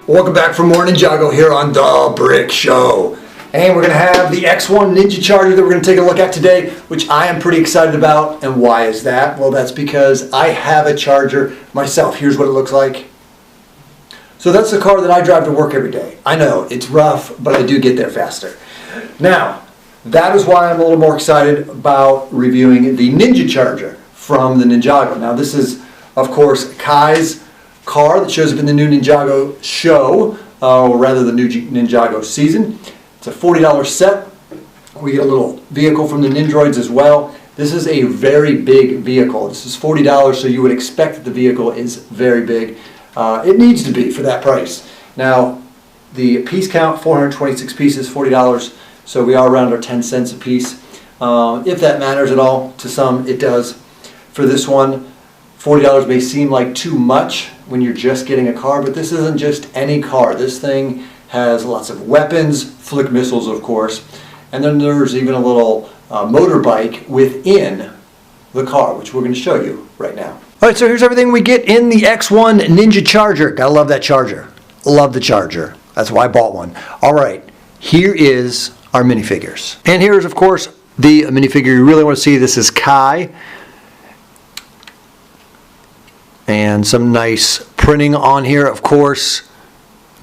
Welcome back for more Ninjago here on The Brick Show. And we're going to have the X-1 Ninja Charger that we're going to take a look at today, which I am pretty excited about. And why is that? Well, that's because I have a Charger myself. Here's what it looks like. So that's the car that I drive to work every day. I know, it's rough, but I do get there faster. Now, that is why I'm a little more excited about reviewing the Ninja Charger from the Ninjago. Now, this is, of course, Kai's car that shows up in the new Ninjago show, or rather the new Ninjago season. It's a $40 set. We get a little vehicle from the Ninjroids as well. This is a very big vehicle. This is $40, so you would expect that the vehicle is very big. It needs to be for that price. Now, the piece count, 426 pieces, $40, so we are around our 10 cents a piece. If that matters at all, to some it does. For this one, $40 may seem like too much when you're just getting a car, but this isn't just any car. This thing has lots of weapons, flick missiles of course, and then there's even a little motorbike within the car, which we're going to show you right now. Alright, so here's everything we get in the X-1 Ninja Charger. Gotta love that Charger. Love the Charger. That's why I bought one. Alright, here is our minifigures. And here's of course the minifigure you really want to see. This is Kai. And some nice printing on here, of course.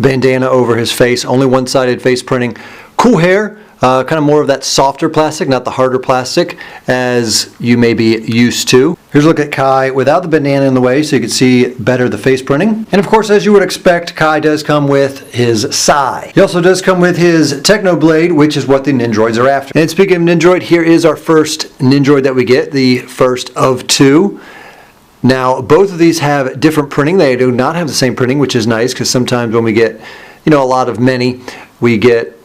Bandana over his face, only one-sided face printing. Cool hair, kind of more of that softer plastic, not the harder plastic as you may be used to. Here's a look at Kai without the bandana in the way so you can see better the face printing. And of course, as you would expect, Kai does come with his Sai. He also does come with his Techno Blade, which is what the Ninjroids are after. And speaking of Ninjroid, here is our first Ninjroid that we get, the first of two. Now, both of these have different printing. They do not have the same printing, which is nice because sometimes when we get, a lot of many, we get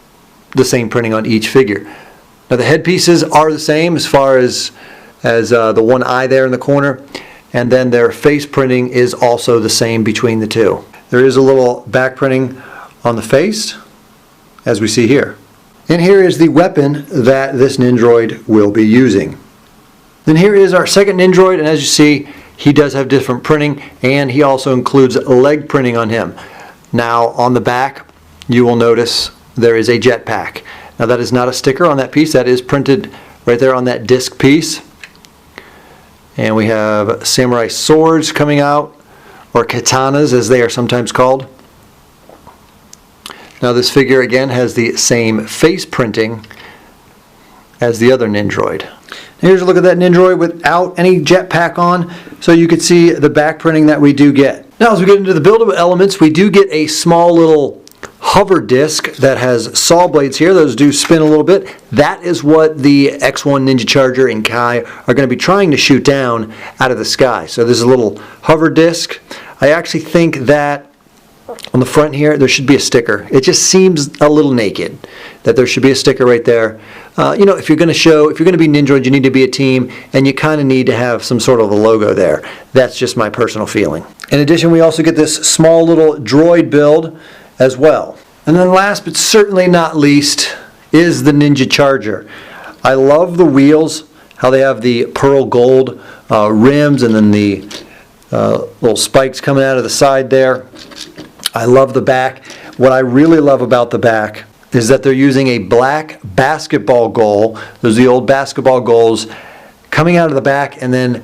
the same printing on each figure. Now, the headpieces are the same as far as the one eye there in the corner, and then their face printing is also the same between the two. There is a little back printing on the face, as we see here. And here is the weapon that this Ninjroid will be using. Then here is our second Ninjroid, and as you see, he does have different printing, and he also includes leg printing on him. Now, on the back, you will notice there is a jetpack. Now, that is not a sticker on that piece. That is printed right there on that disc piece. And we have samurai swords coming out, or katanas as they are sometimes called. Now, this figure, again, has the same face printing as the other Ninjroid. Here's a look at that Ninjroid without any jetpack on, so you can see the back printing that we do get. Now, as we get into the buildable elements, we do get a small little hover disc that has saw blades here. Those do spin a little bit. That is what the X-1 Ninja Charger and Kai are going to be trying to shoot down out of the sky. So this is a little hover disc. I actually think that on the front here, there should be a sticker. It just seems a little naked that there should be a sticker right there. If you're going to be Ninjroid, you need to be a team, and you kind of need to have some sort of a logo there. That's just my personal feeling. In addition, we also get this small little droid build as well. And then last but certainly not least is the Ninja Charger. I love the wheels, how they have the pearl gold rims and then the little spikes coming out of the side there. I love the back. What I really love about the back is that they're using a black basketball goal. Those are the old basketball goals coming out of the back, and then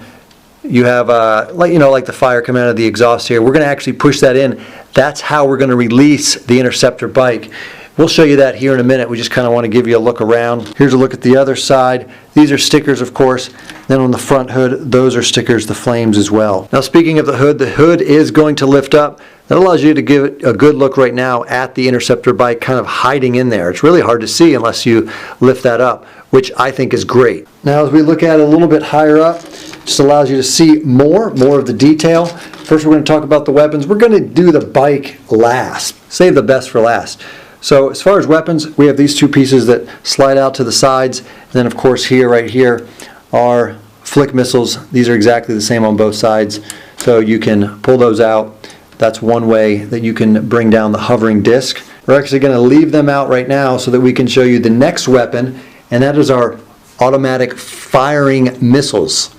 you have like the fire coming out of the exhaust here. We're going to actually push that in. That's how we're going to release the Interceptor bike. We'll show you that here in a minute. We just kind of want to give you a look around. Here's a look at the other side. These are stickers, of course. Then on the front hood, those are stickers, the flames as well. Now, speaking of the hood is going to lift up. That allows you to give it a good look right now at the Interceptor bike kind of hiding in there. It's really hard to see unless you lift that up, which I think is great. Now, as we look at it a little bit higher up, just allows you to see more of the detail. First, we're going to talk about the weapons. We're going to do the bike last. Save the best for last. So as far as weapons, we have these two pieces that slide out to the sides. And then, of course, right here are flick missiles. These are exactly the same on both sides. So you can pull those out. That's one way that you can bring down the hovering disc. We're actually going to leave them out right now so that we can show you the next weapon, and that is our automatic firing missiles.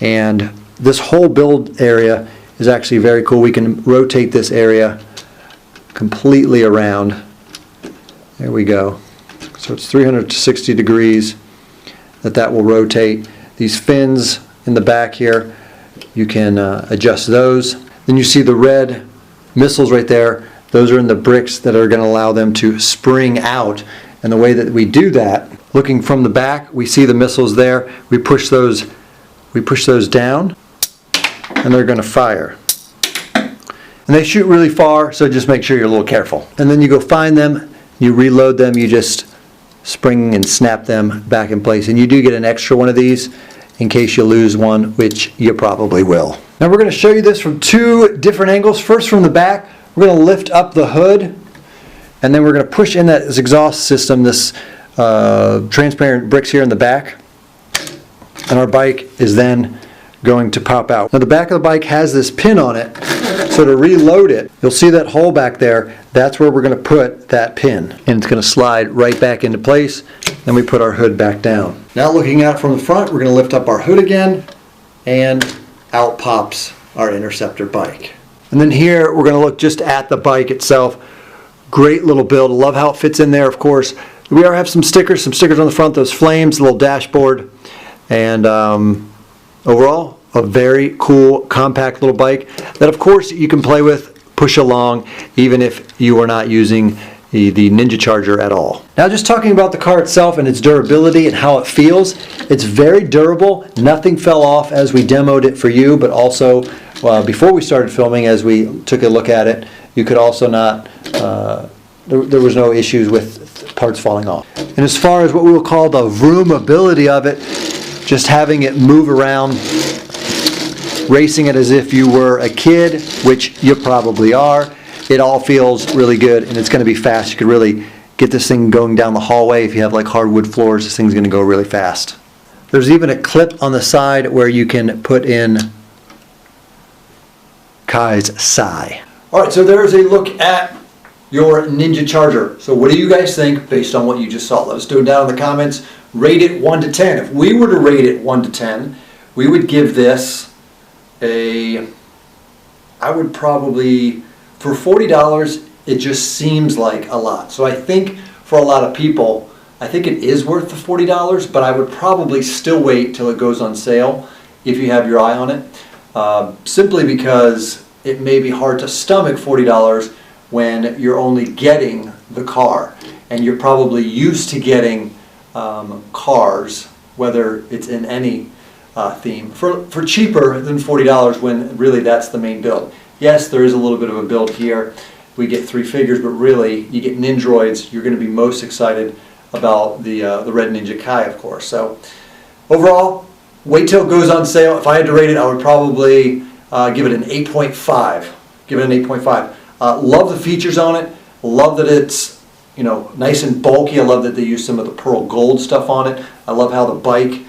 And this whole build area is actually very cool. We can rotate this area completely around. There we go. So it's 360 degrees that will rotate. These fins in the back here, you can adjust those. Then you see the red missiles right there. Those are in the bricks that are going to allow them to spring out. And the way that we do that, looking from the back, we see the missiles there. We push those down, and they're going to fire. And they shoot really far, so just make sure you're a little careful. And then you go find them, you reload them, you just spring and snap them back in place. And you do get an extra one of these in case you lose one, which you probably will. Now we're going to show you this from two different angles. First from the back, we're going to lift up the hood, and then we're going to push in that exhaust system, this transparent bricks here in the back. And our bike is then going to pop out. Now the back of the bike has this pin on it, so to reload it, you'll see that hole back there. That's where we're going to put that pin, and it's going to slide right back into place. Then we put our hood back down. Now looking out from the front, we're going to lift up our hood again, and out pops our Interceptor bike. And then here we're going to look just at the bike itself. Great little build. Love how it fits in there. Of course, we have some stickers on the front, those flames, a little dashboard, and overall a very cool compact little bike that of course you can play with, push along, even if you are not using the Ninja Charger at all. Now just talking about the car itself and its durability and how it feels, it's very durable. Nothing fell off as we demoed it for you, but also before we started filming, as we took a look at it, you could also not, there was no issues with parts falling off. And as far as what we will call the vroomability of it, just having it move around, racing it as if you were a kid, which you probably are, it all feels really good, and it's going to be fast. You could really get this thing going down the hallway. If you have like hardwood floors, this thing's going to go really fast. There's even a clip on the side where you can put in Kai's Sai. All right, so there's a look at your Ninja Charger. So what do you guys think based on what you just saw? Let us know down in the comments. Rate it 1 to 10. If we were to rate it 1 to 10, we would give this I would probably, for $40, it just seems like a lot. So I think for a lot of people, I think it is worth the $40, but I would probably still wait till it goes on sale if you have your eye on it. Simply because it may be hard to stomach $40 when you're only getting the car. And you're probably used to getting cars, whether it's in any theme, for cheaper than $40 when really that's the main build. Yes, there is a little bit of a build here. We get 3 figures, but really you get Ninjroids. You're going to be most excited about the Red Ninja Kai, of course. So overall, wait till it goes on sale. If I had to rate it, I would probably give it an 8.5. Give it an 8.5. Love the features on it. Love that it's nice and bulky. I love that they use some of the pearl gold stuff on it. I love how the bike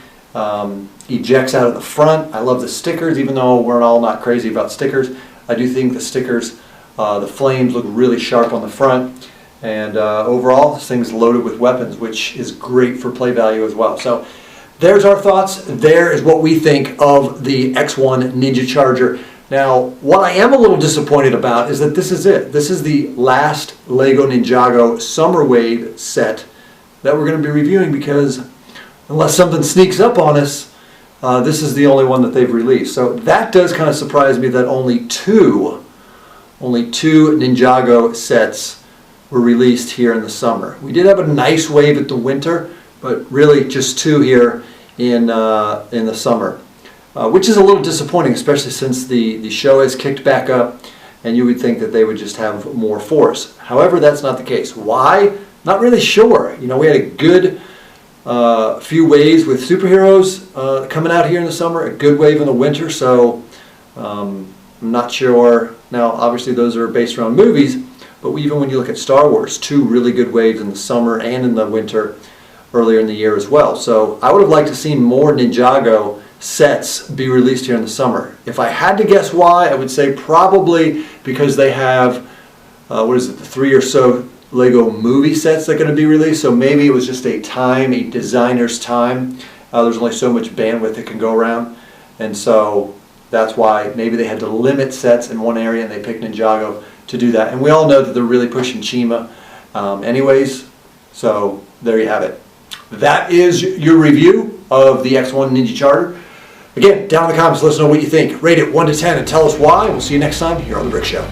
ejects out of the front. I love the stickers, even though we're all not crazy about stickers. I do think the stickers, the flames look really sharp on the front. And overall, this thing's loaded with weapons, which is great for play value as well. So there's our thoughts. There is what we think of the X-1 Ninja Charger. Now, what I am a little disappointed about is that this is it. This is the last Lego Ninjago Summer Wave set that we're going to be reviewing, because unless something sneaks up on us, this is the only one that they've released. So that does kind of surprise me that only two Ninjago sets were released here in the summer. We did have a nice wave at the winter, but really just 2 here in the summer. Which is a little disappointing, especially since the show has kicked back up, and you would think that they would just have more force. However, that's not the case. Why? Not really sure. We had a good few waves with superheroes coming out here in the summer, a good wave in the winter, so I'm not sure. Now, obviously, those are based around movies, but even when you look at Star Wars, 2 really good waves in the summer and in the winter earlier in the year as well. So I would have liked to see more Ninjago sets be released here in the summer. If I had to guess why, I would say probably because they have, the 3 or so Lego movie sets that are going to be released. So maybe it was just a designer's time. There's only so much bandwidth that can go around. And so that's why maybe they had to limit sets in one area, and they picked Ninjago to do that. And we all know that they're really pushing Chima anyways. So there you have it. That is your review of the X-1 Ninja Charter. Again, down in the comments, let us know what you think. Rate it 1 to 10 and tell us why. We'll see you next time here on The Brick Show.